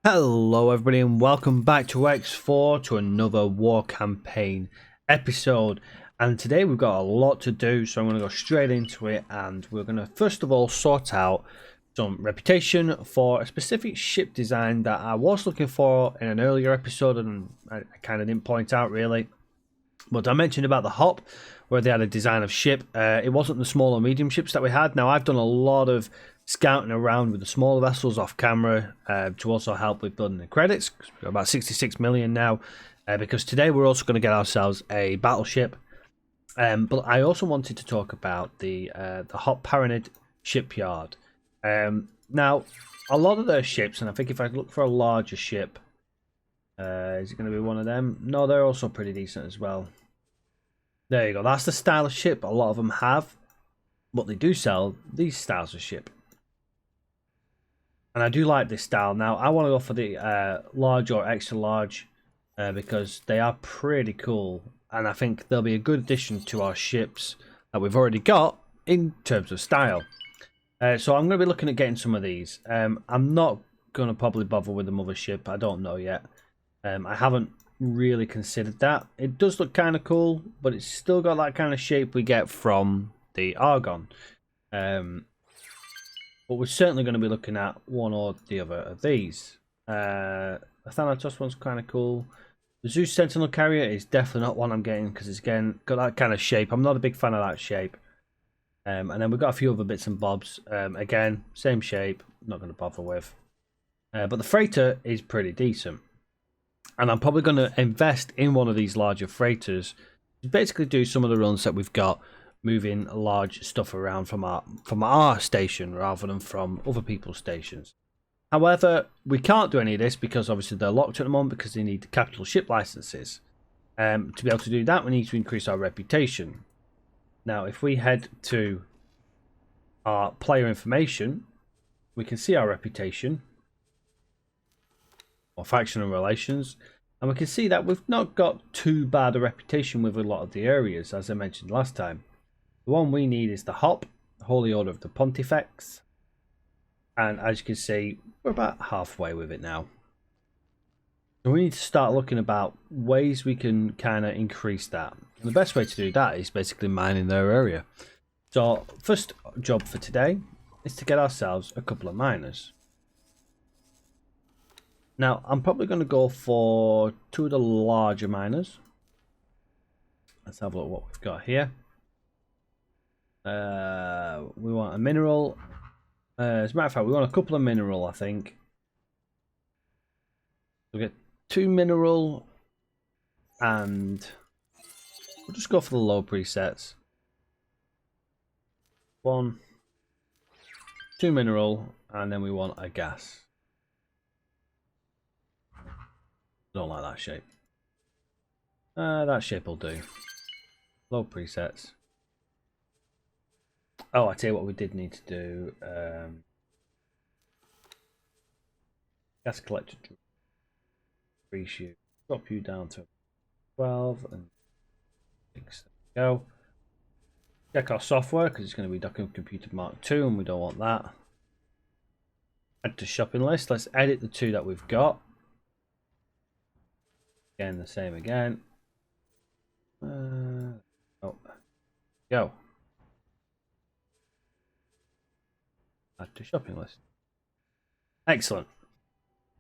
Hello everybody and welcome back to X4 to another war campaign episode, and today we've got a lot to do, so I'm going to go straight into it. And we're going to first of all sort out some reputation for a specific ship design that I was looking for in an earlier episode and I kind of didn't point out really, but I mentioned about the Hop where they had a design of ship. It wasn't the small or medium ships that we had. Now I've done a lot of scouting around with the smaller vessels off camera to also help with building the credits. We've got about 66 million now, because today we're also going to get ourselves a battleship. But I also wanted to talk about the Hop Paranid shipyard. Now, a lot of their ships, and I think if I look for a larger ship, is it going to be one of them? No, they're also pretty decent as well. There you go. That's the style of ship a lot of them have, but they do sell these styles of ship. And I do like this style. Now, I want to go for the large or extra large because they are pretty cool. And I think they'll be a good addition to our ships that we've already got in terms of style. So I'm going to be looking at getting some of these. I'm not going to probably bother with the mothership. I don't know yet. I haven't really considered that. It does look kind of cool, but it's still got that kind of shape we get from the Argon. But we're certainly going to be looking at one or the other of these. The Thanatos one's kind of cool. The Zeus Sentinel Carrier is definitely not one I'm getting because it's again got that kind of shape. I'm not a big fan of that shape. And then we've got a few other bits and bobs. Again, same shape. Not going to bother with. But the freighter is pretty decent. And I'm probably going to invest in one of these larger freighters to basically do some of the runs that we've got, moving large stuff around from our station rather than from other people's stations. However, we can't do any of this because obviously they're locked at the moment because they need the capital ship licenses. To be able to do that, we need to increase our reputation. Now, if we head to our player information, we can see our reputation or faction and relations, and we can see that we've not got too bad a reputation with a lot of the areas, as I mentioned last time. The one we need is the Hop, the Holy Order of the Pontifex, and as you can see, we're about halfway with it now. So we need to start looking about ways we can kind of increase that. And the best way to do that is basically mining their area. So first job for today is to get ourselves a couple of miners. Now I'm probably going to go for two of the larger miners. Let's have a look at what we've got here. We want a mineral. As a matter of fact, we want a couple of mineral, I think. We'll get 2 mineral, and we'll just go for the low presets. 1, 2 mineral, and then we want a gas. Don't like that shape. That shape will do. Low presets. Oh, I tell you what we did need to do. Gas collector increase you, drop you down to 12 and 6. There we go. Check our software because it's going to be Document Computer Mark II and we don't want that. Add to shopping list. Let's edit the 2 that we've got. Again, the same again. Go. Add to shopping list. Excellent.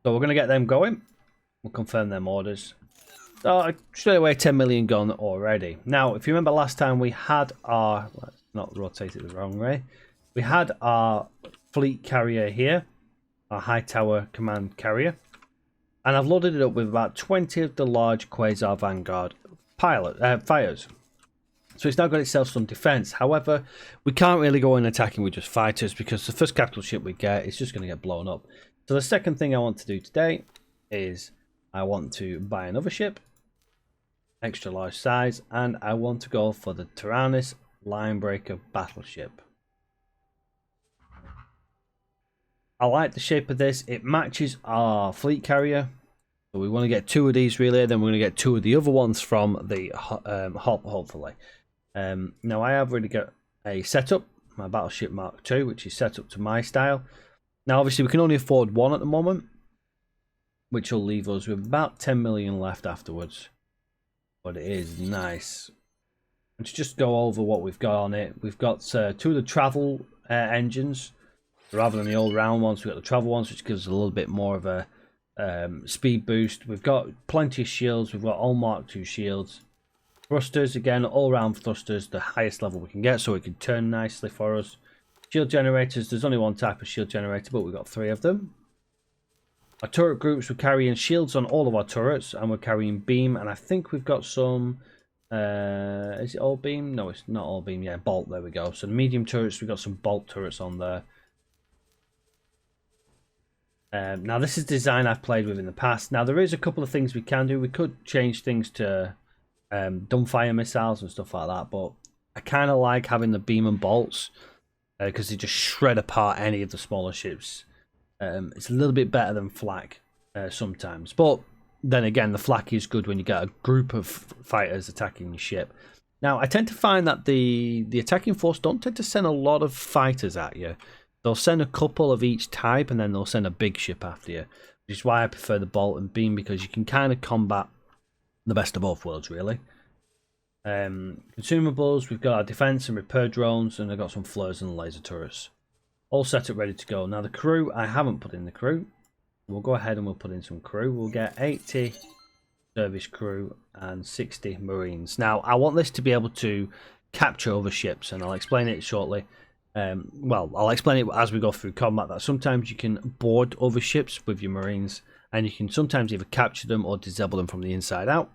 So we're going to get them going. We'll confirm them orders. So straight away 10 million gone already. Now, if you remember last time we had our... Let's not rotate it the wrong way. We had our fleet carrier here. Our high tower command carrier. And I've loaded it up with about 20 of the large Quasar Vanguard fighters. So it's now got itself some defense. However, we can't really go in attacking with just fighters because the first capital ship we get is just going to get blown up. So the second thing I want to do today is I want to buy another ship, extra large size, and I want to go for the Tyrannus Linebreaker Battleship. I like the shape of this. It matches our fleet carrier. So we want to get 2 of these really, then we're going to get 2 of the other ones from the Hop, hopefully. Now I have already got a setup, my Battleship Mark II, which is set up to my style. Now obviously we can only afford 1 at the moment. which will leave us with about 10 million left afterwards. But it is nice. And to just go over what we've got on it, we've got 2 of the travel engines. Rather than the all-round ones, we've got the travel ones, which gives us a little bit more of a speed boost. We've got plenty of shields. We've got all Mark II shields. Thrusters, again, all-round thrusters, the highest level we can get, so it can turn nicely for us. Shield generators, there's only one type of shield generator, but we've got 3 of them. Our turret groups, we're carrying shields on all of our turrets, and we're carrying beam, and I think we've got some... is it all beam? No, it's not all beam. Yeah, bolt, there we go. So the medium turrets, we've got some bolt turrets on there. Now this is design I've played with in the past. Now there is a couple of things we can do. We could change things to dumbfire missiles and stuff like that, but I kind of like having the beam and bolts because they just shred apart any of the smaller ships. It's a little bit better than flak sometimes, but then again the flak is good when you get a group of fighters attacking your ship. Now I tend to find that the attacking force don't tend to send a lot of fighters at you. They'll send a couple of each type, and then they'll send a big ship after you, which is why I prefer the bolt and beam, because you can kind of combat the best of both worlds, really. Consumables, we've got our defense and repair drones, and I've got some flares and laser turrets. All set up, ready to go. Now the crew, I haven't put in the crew. We'll go ahead and we'll put in some crew. We'll get 80 service crew and 60 marines. Now I want this to be able to capture other ships, and I'll explain it shortly. Well, I'll explain it as we go through combat, that sometimes you can board other ships with your marines, and you can sometimes either capture them or disable them from the inside out.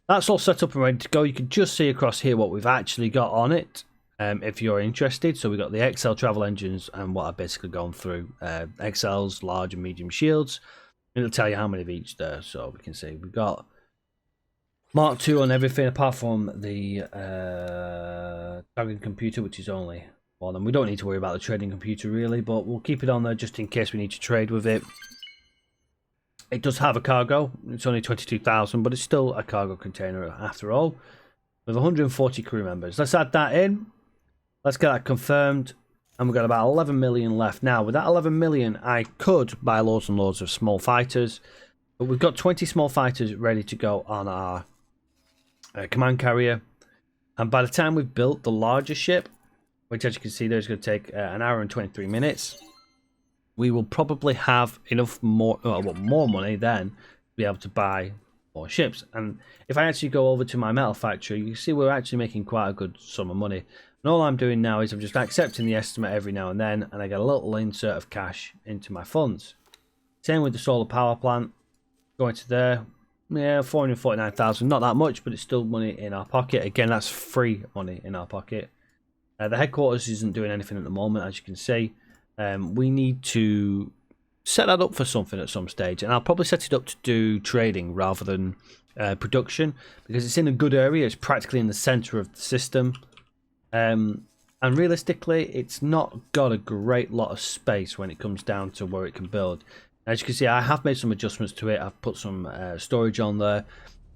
That's all set up and ready to go. You can just see across here what we've actually got on it, if you're interested. So we've got the XL travel engines and what I've basically gone through. XLs, large and medium shields. It'll tell you how many of each there, so we can see we've got Mark II on everything apart from the targeting computer, which is only one. And we don't need to worry about the trading computer really, but we'll keep it on there just in case we need to trade with it. It does have a cargo. It's only 22,000, but it's still a cargo container after all. With 140 crew members. Let's add that in. Let's get that confirmed. And we've got about 11 million left. Now, with that 11 million, I could buy loads and loads of small fighters. But we've got 20 small fighters ready to go on our command carrier. And by the time we've built the larger ship, which as you can see there is going to take an hour and 23 minutes, we will probably have enough more money then to be able to buy more ships. And if I actually go over to my metal factory, you can see we're actually making quite a good sum of money. And all I'm doing now is I'm just accepting the estimate every now and then, and I get a little insert of cash into my funds. Same with the solar power plant. Going to there, yeah, 449,000, not that much, but it's still money in our pocket. Again, that's free money in our pocket. The headquarters isn't doing anything at the moment, as you can see. We need to set that up for something at some stage, and I'll probably set it up to do trading rather than production, because it's in a good area. It's practically in the center of the system, and realistically it's not got a great lot of space when it comes down to where it can build. As you can see, I have made some adjustments to it. I've put some storage on there.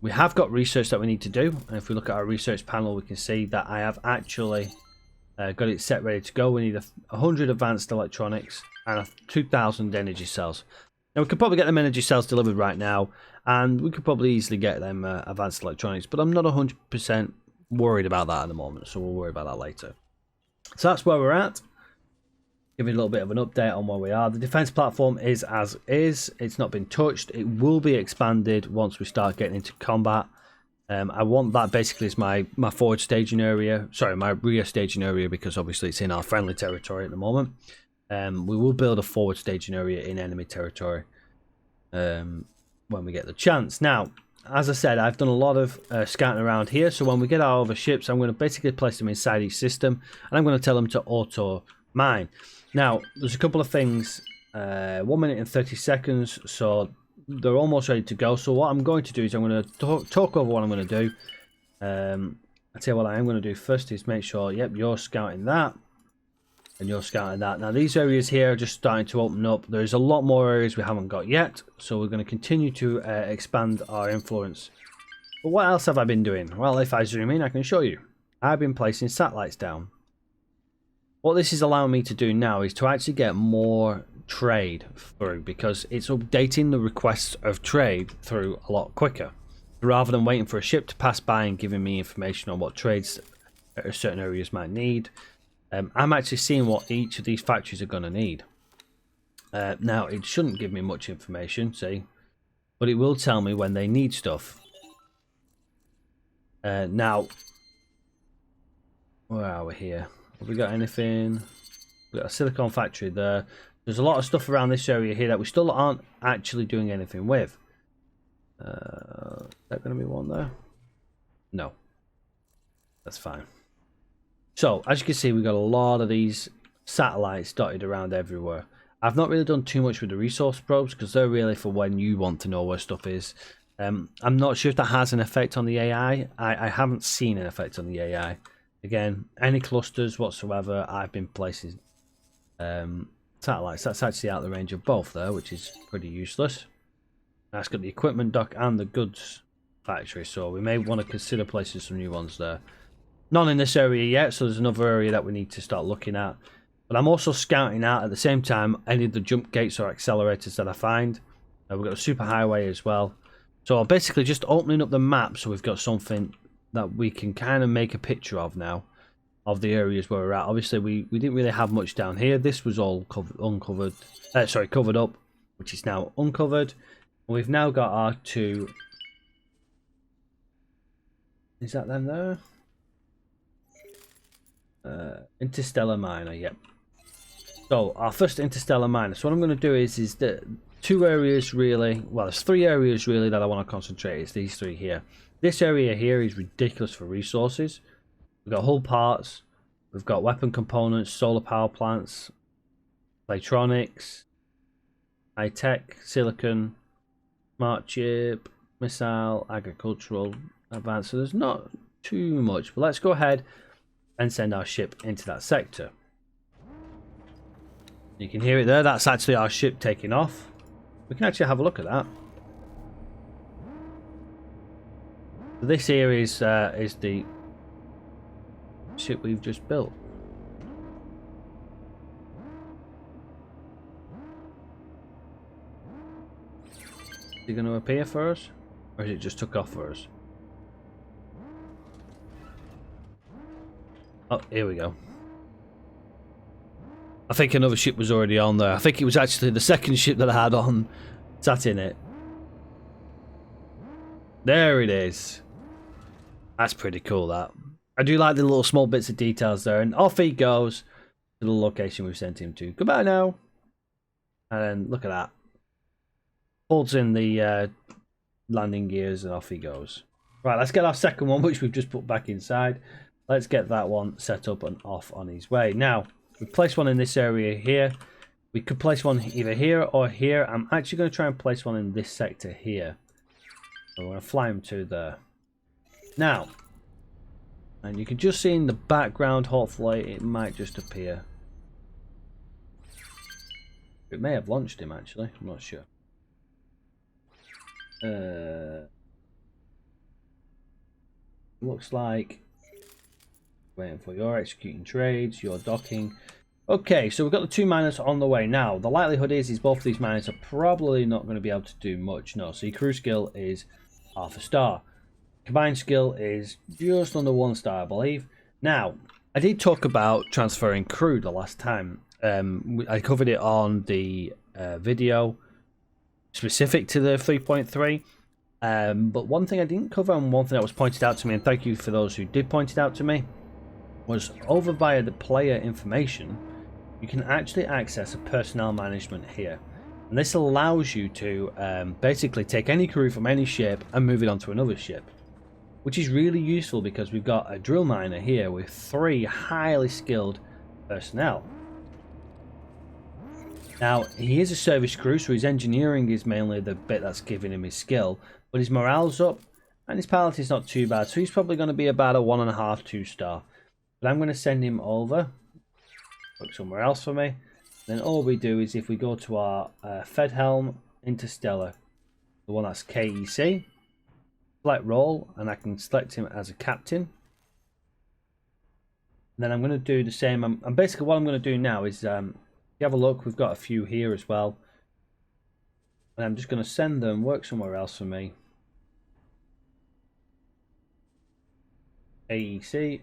We have got research that we need to do, and if we look at our research panel, we can see that I have actually got it set ready to go. We need 100 advanced electronics and 2,000 energy cells. Now we could probably get them energy cells delivered right now, and we could probably easily get them advanced electronics, but I'm not 100% worried about that at the moment, so we'll worry about that later. So that's where we're at. Give you a little bit of an update on where we are. The defense platform is as is. It's not been touched. It will be expanded once we start getting into combat. I want that basically as my forward staging area. Sorry, my rear staging area, because obviously it's in our friendly territory at the moment. We will build a forward staging area in enemy territory when we get the chance. Now, as I said, I've done a lot of scouting around here. So when we get our other ships, I'm going to basically place them inside each system, and I'm going to tell them to auto mine. Now, there's a couple of things. 1 minute and 30 seconds, so they're almost ready to go. So what I'm going to do is I'm going to talk over what I'm going to do. I'll tell you what I am going to do first is make sure, yep, you're scouting that and you're scouting that. Now these areas here are just starting to open up. There's a lot more areas we haven't got yet, so we're going to continue to expand our influence. But what else have I been doing? Well, if I zoom in, I can show you. I've been placing satellites down. What this is allowing me to do now is to actually get more trade through, because it's updating the requests of trade through a lot quicker, rather than waiting for a ship to pass by and giving me information on what trades certain areas might need. I'm actually seeing what each of these factories are going to need. Now, it shouldn't give me much information, see, but it will tell me when they need stuff. Now, where are we here? Have we got anything? We've got a silicon factory there. There's a lot of stuff around this area here that we still aren't actually doing anything with. Is that going to be one there? No. That's fine. So, as you can see, we've got a lot of these satellites dotted around everywhere. I've not really done too much with the resource probes, because they're really for when you want to know where stuff is. I'm not sure if that has an effect on the AI. I haven't seen an effect on the AI. Again, any clusters whatsoever, I've been placing satellites. That's actually out of the range of both there, which is pretty useless. That's got the equipment dock and the goods factory, so we may want to consider placing some new ones there. None in this area yet, so there's another area that we need to start looking at. But I'm also scouting out at the same time any of the jump gates or accelerators that I find. We've got a superhighway as well. So I'm basically just opening up the map so we've got something that we can kind of make a picture of now, of the areas where we're at. Obviously, we didn't really have much down here. This was all covered up, which is now uncovered. And we've now got our two... Is that them there? Interstellar Miner, yep. So our first Interstellar Miner. So what I'm going to do is the two areas really, well, there's three areas really that I want to concentrate. It's these three here. This area here is ridiculous for resources. We've got hull parts, we've got weapon components, solar power plants, electronics, high tech, silicon, smart chip, missile, agricultural, advanced. So there's not too much, but let's go ahead and send our ship into that sector. You can hear it there. That's actually our ship taking off. We can actually have a look at that. This here is the ship we've just built. Is it going to appear for us, or is it just took off for us? Oh, here we go. I think another ship was already on there. I think it was actually the second ship that I had on, sat in it. There it is. That's pretty cool, that. I do like the little small bits of details there. And off he goes to the location we've sent him to. Goodbye now. And then look at that. Holds in the landing gears and off he goes. Right, let's get our second one, which we've just put back inside. Let's get that one set up and off on his way. Now, we place one in this area here. We could place one either here or here. I'm actually going to try and place one in this sector here. So we're going to fly him to there. Now, and you can just see in the background, hopefully it might just appear. It may have launched him actually, I'm not sure. Looks like waiting for your executing trades, your docking. Okay, so we've got the two miners on the way. Now, the likelihood is both of these miners are probably not going to be able to do much. No, so your crew skill is half a star. Combined skill is just under 1 star, I believe. Now, I did talk about transferring crew the last time. I covered it on the video specific to the 3.3. But one thing I didn't cover, and one thing that was pointed out to me, and thank you for those who did point it out to me, was over via the player information, you can actually access a personnel management here. And this allows you to basically take any crew from any ship and move it onto another ship. Which is really useful because we've got a drill miner here with 3 highly skilled personnel. Now, he is a service crew, so his engineering is mainly the bit that's giving him his skill. But his morale's up, and his piloting is not too bad. So he's probably going to be about a 1.5, 2 star. But I'm going to send him over. Look somewhere else for me. Then all we do is if we go to our Fed Helm Interstellar, the one that's KEC, select role, and I can select him as a captain. And then I'm going to do the same. I'm basically what I'm going to do now is you have a look, we've got a few here as well. And I'm just going to send them, work somewhere else for me. AEC.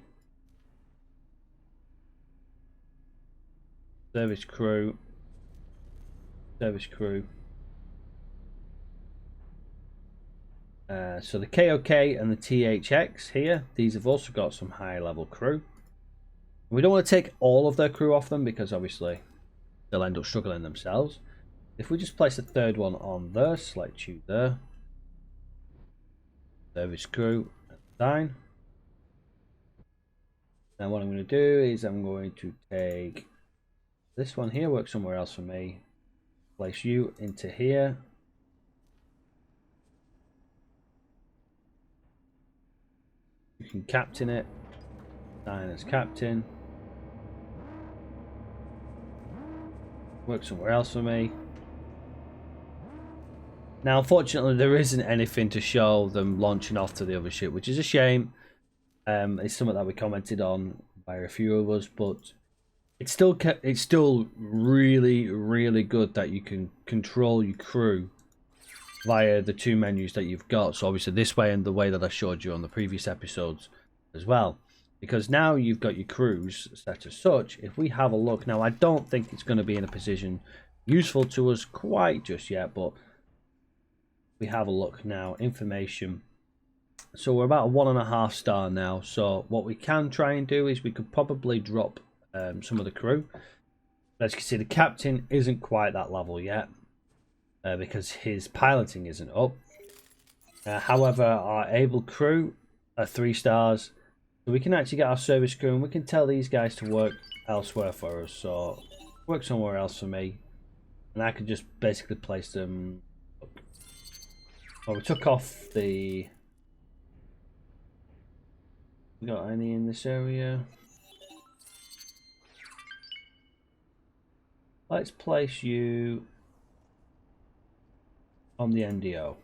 Service crew. Service crew. So the KOK and the THX here, these have also got some high level crew. We don't want to take all of their crew off them because obviously they'll end up struggling themselves. If we just place a third one on there, select you there. Service crew, assign. Now what I'm going to do is I'm going to take this one here, work somewhere else for me. Place you into here. You can captain it. Assign as captain. Work somewhere else for me. Now, unfortunately, there isn't anything to show them launching off to the other ship, which is a shame. It's something that we commented on by a few of us, but it's still really, really good that you can control your crew via the two menus that you've got. So obviously this way and the way that I showed you on the previous episodes as well. Because now you've got your crews set as such. If we have a look now, I don't think it's going to be in a position useful to us quite just yet, but we have a look now. Information. So we're about a 1.5 star now. So what we can try and do is we could probably drop some of the crew. As you can see, the captain isn't quite that level yet because his piloting isn't up. However, our able crew are 3 stars. So we can actually get our service crew and we can tell these guys to work elsewhere for us. So work somewhere else for me. And I can just basically place them. Well, we took off the... We got any in this area? Let's place you on the NDO.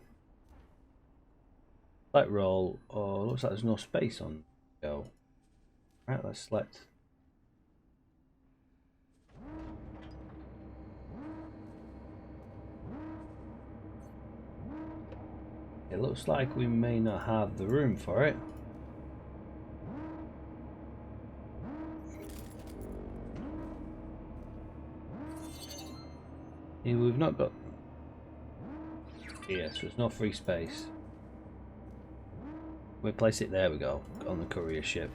Let roll. Oh, looks like there's no space on go. Right, let's select. It looks like we may not have the room for it. Yeah, we've not got. Yes, there's no free space. We'll place it there. We go on the courier ship.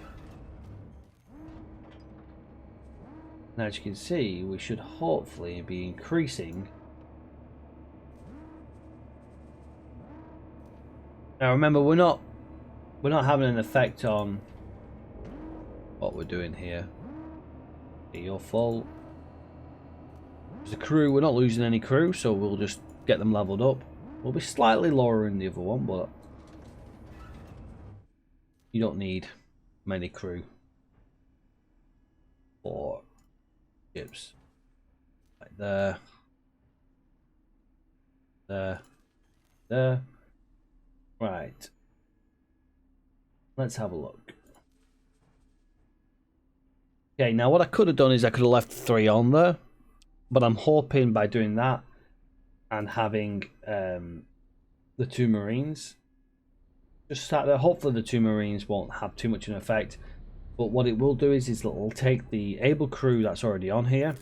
Now, as you can see, we should hopefully be increasing. Now, remember, we're not having an effect on what we're doing here. Okay, you're full. The crew, we're not losing any crew, so we'll just get them leveled up. We'll be slightly lower in the other one, but you don't need many crew for ships. Like there, there, there. Right. Let's have a look. Okay, now what I could have done is I could have left 3 on there. But I'm hoping by doing that and having the 2 Marines just sat there, hopefully the 2 Marines won't have too much of an effect. But what it will do is it'll take the able crew that's already on here,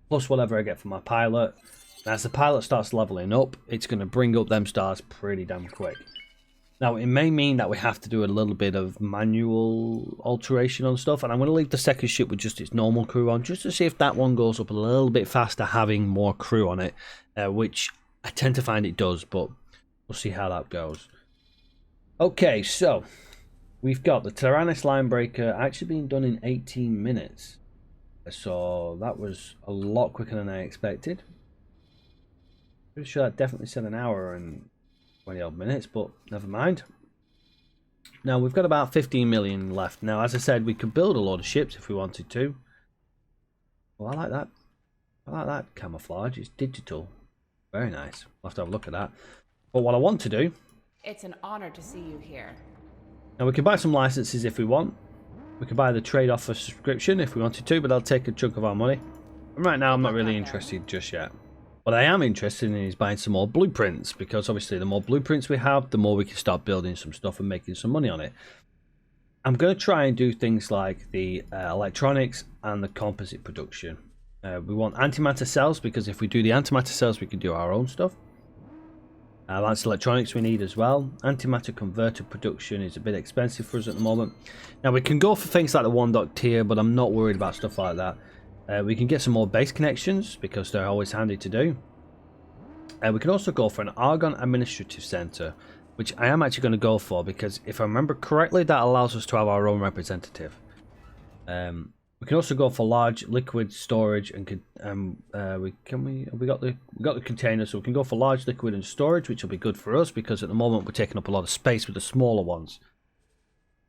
plus whatever I get from my pilot. And as the pilot starts leveling up, it's going to bring up them stars pretty damn quick. Now, it may mean that we have to do a little bit of manual alteration on stuff, and I'm going to leave the second ship with just its normal crew on, just to see if that one goes up a little bit faster having more crew on it, which I tend to find it does, but we'll see how that goes. Okay, so we've got the Tyrannus Linebreaker actually being done in 18 minutes. So that was a lot quicker than I expected. Pretty sure that definitely said an hour and 20 odd minutes, but never mind. Now we've got about 15 million left. Now, as I said, we could build a lot of ships if we wanted to. Well, I like that. I like that camouflage. It's digital. Very nice. I'll have to have a look at that. But what I want to do... It's an honor to see you here. Now we can buy some licenses if we want. We can buy the trade-off for subscription if we wanted to, but that'll take a chunk of our money. And right now I'm not luck really out there. interested just yet. What I am interested in is buying some more blueprints, because obviously the more blueprints we have, the more we can start building some stuff and making some money on it. I'm going to try and do things like the electronics and the composite production. We want antimatter cells, because if we do the antimatter cells we can do our own stuff. That's electronics we need as well. Antimatter converter production is a bit expensive for us at the moment. Now we can go for things like the 1 tier, but I'm not worried about stuff like that. We can get some more base connections because they're always handy to do. We can also go for an Argon Administrative Center, which I am actually going to go for because if I remember correctly, that allows us to have our own representative. We can also go for large liquid storage, and we got the containers, so we can go for large liquid and storage, which will be good for us because at the moment we're taking up a lot of space with the smaller ones.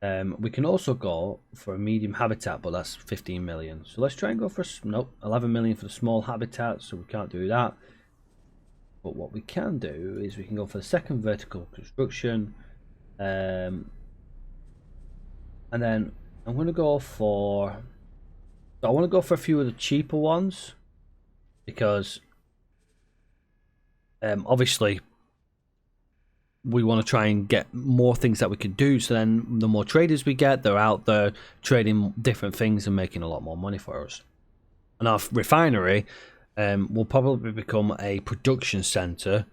We can also go for a medium habitat, but that's 15 million. So let's try and go for 11 million for the small habitat. So we can't do that. But what we can do is we can go for the second vertical construction, and then I'm going to go for. I want to go for a few of the cheaper ones because obviously we want to try and get more things that we could do, so then the more traders we get, they're out there trading different things and making a lot more money for us. And our refinery will probably become a production center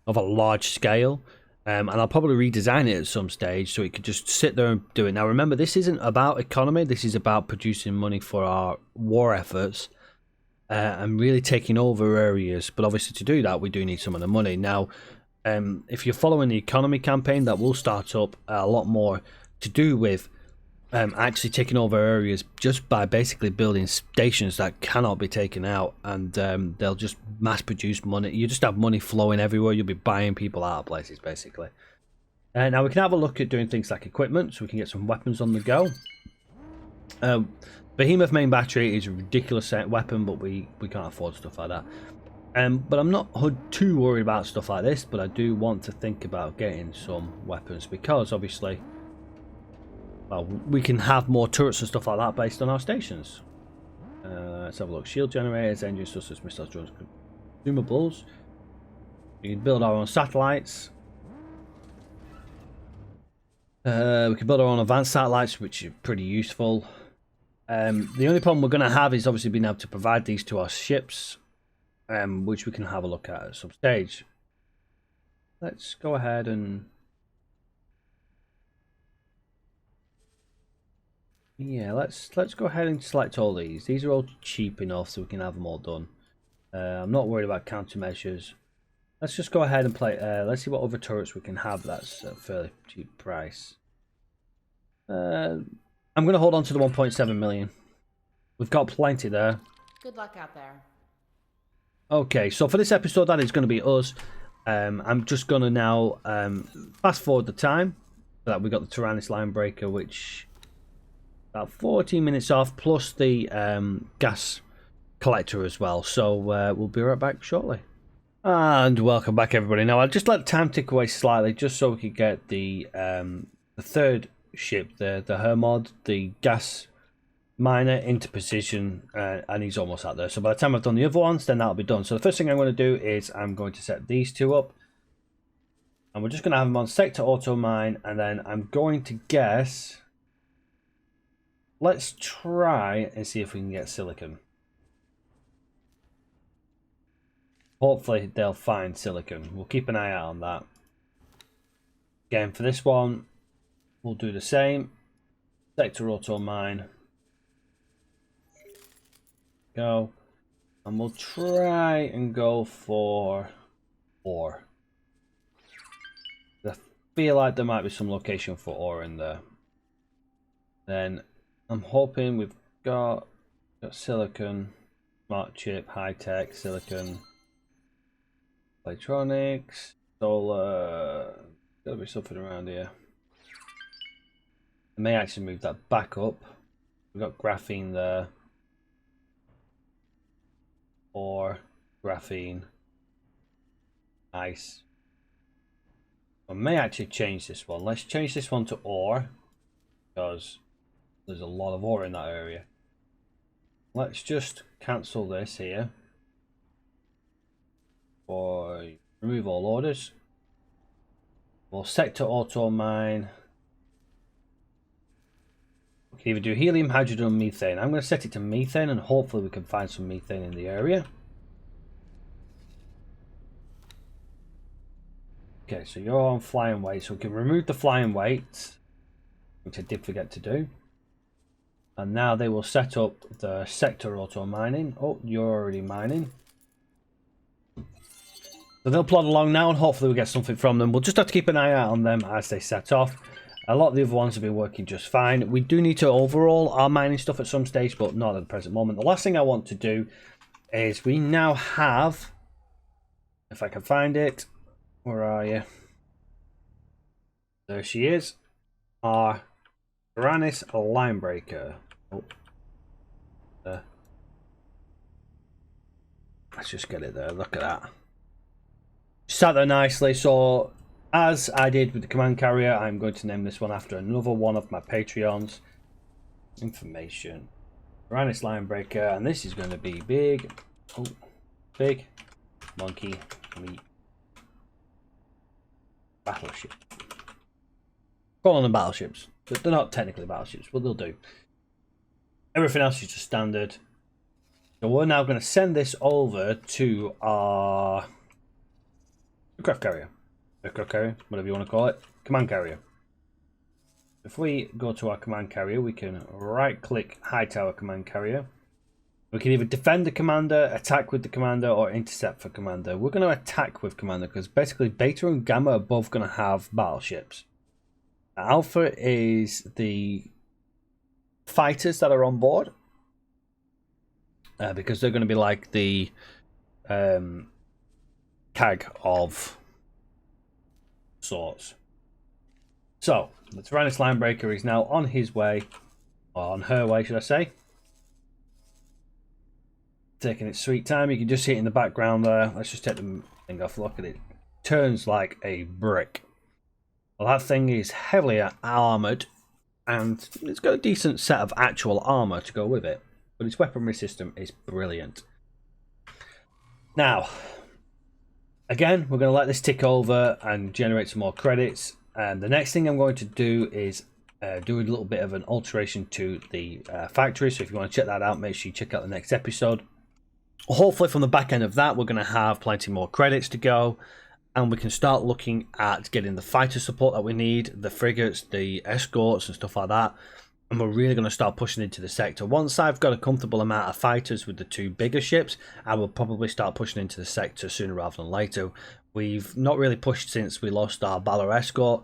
of a large scale, and I'll probably redesign it at some stage so it could just sit there and do it. Now remember, this isn't about economy, this is about producing money for our war efforts and really taking over areas. But obviously to do that we do need some of the money. Now if you're following the economy campaign, that will start up a lot more to do with actually taking over areas just by basically building stations that cannot be taken out, and they'll just mass produce money. You just have money flowing everywhere. You'll be buying people out of places basically. Now we can have a look at doing things like equipment, so we can get some weapons on the go. Behemoth main battery is a ridiculous weapon, but we can't afford stuff like that. But I'm not too worried about stuff like this, but I do want to think about getting some weapons because obviously, well, we can have more turrets and stuff like that based on our stations. Let's have a look. Shield generators, engines, thrusters, missiles, drones, consumables. We can build our own satellites. We can build our own advanced satellites, which are pretty useful. The only problem we're going to have is obviously being able to provide these to our ships, which we can have a look at some stage. Let's go ahead and let's go ahead and select all these. These are all cheap enough so we can have them all done. I'm not worried about countermeasures. Let's just go ahead and play. Let's see what other turrets we can have that's a fairly cheap price. I'm going to hold on to the 1.7 million. We've got plenty there. Good luck out there. Okay, so for this episode, that is going to be us. I'm just going to now fast forward the time so that we got the Tyrannus line breaker, which about 14 minutes off, plus the gas collector as well. So we'll be right back shortly. And welcome back, everybody. Now I'll just let time tick away slightly, just so we could get the third ship, the Hermod, the gas miner, into position, and he's almost out there. So by the time I've done the other ones, then that'll be done. So the first thing I'm going to do is I'm going to set these two up, and we're just going to have them on sector auto mine, and then I'm going to guess. Let's try and see if we can get silicon. Hopefully they'll find silicon. We'll keep an eye out on that. Again, for this one, we'll do the same. Sector auto mine. Go. And we'll try and go for ore. I feel like there might be some location for ore in there. Then I'm hoping we've got silicon, smart chip, high tech, silicon, electronics, solar. Gotta be something around here. I may actually move that back up. We've got graphene there. Ore, graphene, ice. I may actually change this one. Let's change this one to ore, because there's a lot of ore in that area. let's just cancel this here. For remove all orders. We'll sector auto mine. We can either do helium, hydrogen, or methane. I'm going to set it to methane, and hopefully we can find some methane in the area. Okay, so you're on flying weight, so we can remove the flying weight, which I did forget to do. And now they will set up the sector auto mining. Oh, you're already mining. So they'll plod along now, and hopefully we'll get something from them. We'll just have to keep an eye out on them as they set off. A lot of the other ones have been working just fine. We do need to overhaul our mining stuff at some stage, but not at the present moment. The last thing I want to do is we now have, if I can find it, where are you? There she is. Our Uranus line breaker. Oh. Let's just get it there. Look at that. Sat there nicely. So, as I did with the command carrier, I'm going to name this one after another one of my Patreons. Information. Uranus line breaker. And this is going to be big. Oh. Big. Monkey. Meat. Battleship. Call them battleships. But they're not technically battleships, but they'll do. Everything else is just standard. So we're now going to send this over to our aircraft carrier. Aircraft carrier, whatever you want to call it. Command carrier. If we go to our command carrier, we can right click high tower command carrier. We can either defend the commander, attack with the commander, or intercept for commander. We're going to attack with commander because basically Beta and Gamma are both going to have battleships. Alpha is the fighters that are on board. Because they're going to be like the CAG of sorts. So, the Tyrannus Linebreaker is now on his way, or on her way, should I say. Taking its sweet time. You can just see it in the background there. Let's just take the thing off. Look at it. Turns like a brick. Well, that thing is heavily armoured, and it's got a decent set of actual armour to go with it. But its weaponry system is brilliant. Now, again, we're going to let this tick over and generate some more credits. And the next thing I'm going to do is do a little bit of an alteration to the factory. So if you want to check that out, make sure you check out the next episode. Hopefully from the back end of that, we're going to have plenty more credits to go. And we can start looking at getting the fighter support that we need, the frigates, the escorts and stuff like that. And we're really going to start pushing into the sector. Once I've got a comfortable amount of fighters with the two bigger ships, I will probably start pushing into the sector sooner rather than later. We've not really pushed since we lost our Balor escort.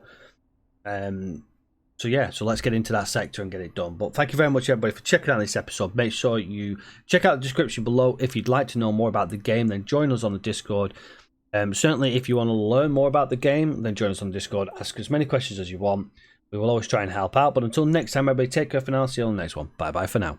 So yeah, so let's get into that sector and get it done. But thank you very much everybody for checking out this episode. Make sure you check out the description below. If you'd like to know more about the game, then join us on the Discord. Certainly if you want to learn more about the game, then join us on the Discord. Ask as many questions as you want. We will always try and help out. But until next time, everybody, take care for now. See you on the next one. Bye bye for now.